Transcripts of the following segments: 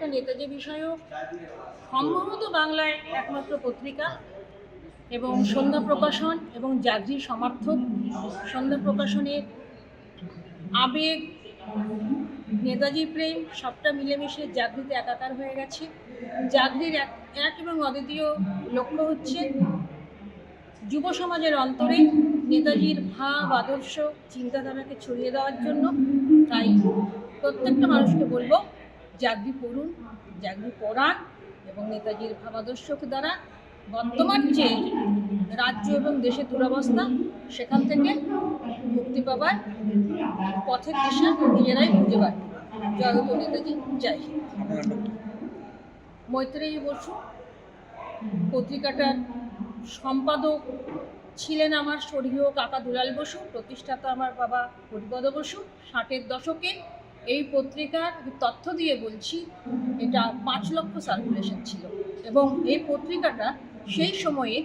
একটা নেতাজি বিষয়ক সম্ভবত বাংলায় একমাত্র পত্রিকা, এবং সন্ধ্যা প্রকাশন এবং জাগরির সমর্থক। সন্ধ্যা প্রকাশনের আবেগ, নেতাজি প্রেম সবটা মিলেমিশে জাগরিতে একাকার হয়ে গেছে। জাগরির এক এবং অদ্বিতীয় লক্ষ্য হচ্ছে যুব সমাজের অন্তরে নেতাজির ভাব, আদর্শ, চিন্তাধারাকে ছড়িয়ে দেওয়ার জন্য। তাই প্রত্যেকটা মানুষকে বলবো, জাগরি পড়ুন, জাগরি পড়ান এবং নেতাজির ভাবাদর্শকে দ্বারা বর্তমান যে রাজ্য এবং দেশের দুরবস্থা, সেখান থেকে মুক্তি পাবার পথের দিশা নিজেরাই খুঁজে বার করুন। জয় হোক নেতাজি, জয় হিন্দ। মৈত্রেয়ী বসু পত্রিকাটার সম্পাদক ছিলেন আমার স্বর্গীয় কাকা দুলাল বসু, প্রতিষ্ঠাতা আমার বাবা হরিপদ বসু। 60-এর দশকে এই পত্রিকার তথ্য দিয়ে বলছি, এটা 5 লক্ষ সার্কুলেশন ছিল, এবং এই পত্রিকাটা সেই সময়ে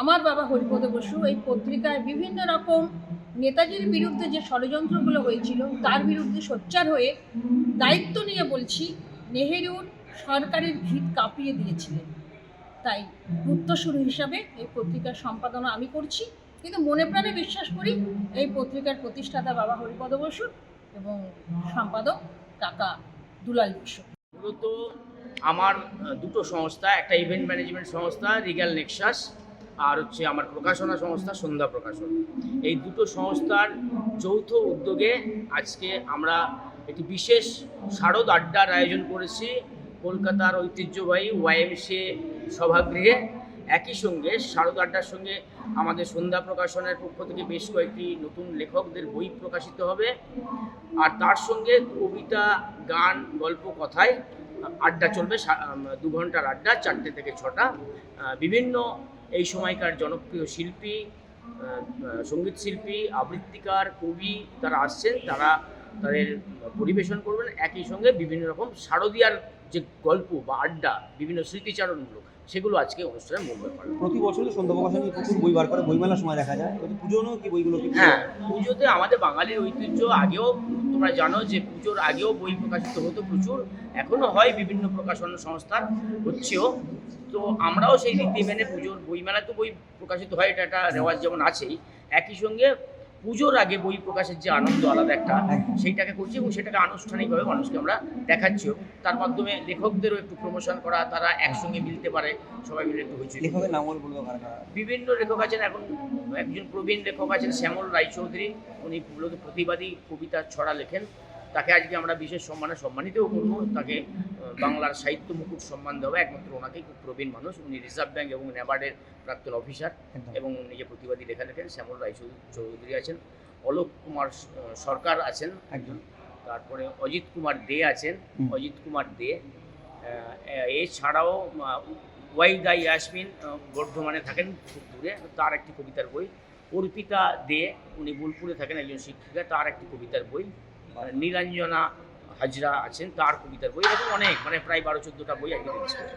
আমার বাবা হরিপদ বসু এই পত্রিকায় বিভিন্ন রকম নেতাজির বিরুদ্ধে যে ষড়যন্ত্রগুলো হয়েছিল তার বিরুদ্ধে সোচ্চার হয়ে দায়িত্ব নিয়ে বলছি নেহেরুর সরকারের ভিত কাঁপিয়ে দিয়েছিলেন। তাই উত্তরসূরি হিসাবে এই পত্রিকার সম্পাদনা আমি করছি, কিন্তু মনে প্রাণে বিশ্বাস করি এই পত্রিকার প্রতিষ্ঠাতা বাবা হরিপদ বসু এবং সম্পাদক কাকা দুলাল বসু। মূলত আমার দুটো সংস্থা, একটা ইভেন্ট ম্যানেজমেন্ট সংস্থা রিগাল নেক্সাস, আর হচ্ছে আমার প্রকাশনা সংস্থা সন্ধ্যা প্রকাশন। এই দুটো সংস্থার যৌথ উদ্যোগে আজকে আমরা একটি বিশেষ শারদ আড্ডার আয়োজন করেছি কলকাতার ঐতিহ্যবাহী YMCA সভাগৃহে। একই সঙ্গে শারদ আড্ডার সঙ্গে আমাদের সন্ধ্যা প্রকাশনের পক্ষ থেকে বেশ কয়েকটি নতুন লেখকদের বই প্রকাশিত হবে, আর তার সঙ্গে কবিতা, গান, গল্প, কথায় আড্ডা চলবে। 2 ঘন্টার আড্ডা, 4টে থেকে 6টা। বিভিন্ন এই সময়কার জনপ্রিয় শিল্পী, সঙ্গীত শিল্পী, আবৃত্তিকার, কবি তারা আসছেন, তারা তাদের পরিবেশন করবেন। একই সঙ্গে বিভিন্ন রকম শারদীয়ার যে গল্প বা আড্ডা, বিভিন্ন স্মৃতিচারণমূলক, সেগুলো আজকে অনুষ্ঠানের মূল ব্যাপার। প্রতি বছরই সন্ধ্যা প্রকাশনী প্রচুর বই বার করে, বইমেলার সময় দেখা যায়। পুজোতেও কি বইগুলো? হ্যাঁ, পুজোতে আমাদের বাঙালির ঐতিহ্য, আগেও তোমরা জানো যে পুজোর আগেও বই প্রকাশিত হতো প্রচুর, এখনও হয়, বিভিন্ন প্রকাশনা সংস্থার হচ্ছেও। তো আমরাও সেই রীতি মেনে পুজোর বইমেলায় তো বই প্রকাশিত হয়, এটা একটা রেওয়াজ যেমন আছেই, একই সঙ্গে পুজোর আগে বই প্রকাশের যে আনন্দ আলাদা একটা, সেইটাকে করছি এবং সেটাকে আনুষ্ঠানিকভাবে মানুষকে আমরা দেখাচ্ছিও। তার মাধ্যমে লেখকদেরও একটু প্রমোশন করা, তারা একসঙ্গে মিলতে পারে, সবাই মিলে একটু হয়েছে। লেখকের নাম বলবো? বিভিন্ন লেখক আছেন, এখন একজন প্রবীণ লেখক আছেন শ্যামল রায়চৌধুরী, উনি মূলত প্রতিবাদী কবিতা ছড়া লেখেন। তাকে আজকে আমরা বিশেষ সম্মানে সম্মানিতও করব, তাকে বাংলার সাহিত্য মুকুট সম্মান দেওয়া একমাত্র ওনাকেই। খুব প্রবীণ মানুষ উনি, রিজার্ভ ব্যাঙ্ক এবং NABARD-এর প্রাক্তন অফিসার এবং নিজে প্রতিবাদী লেখা লেখেন। শ্যামল রায়চৌধুরী আছেন, অলোক কুমার সরকার আছেন একজন, তারপরে অজিত কুমার দে আছেন, অজিত কুমার দে। এছাড়াও ওয়াইদা ইয়াসমিন বর্ধমানে থাকেন, খুব দূরে, তার একটি কবিতার বই। অর্পিতা দে, উনি বোলপুরে থাকেন, একজন শিক্ষিকা, তার একটি কবিতার বই। নীলাঞ্জনা হাজরা আছেন, তার কবিতার বই। এরকম অনেক, প্রায় 12-14টা বই আগে রিলিজ করেছে।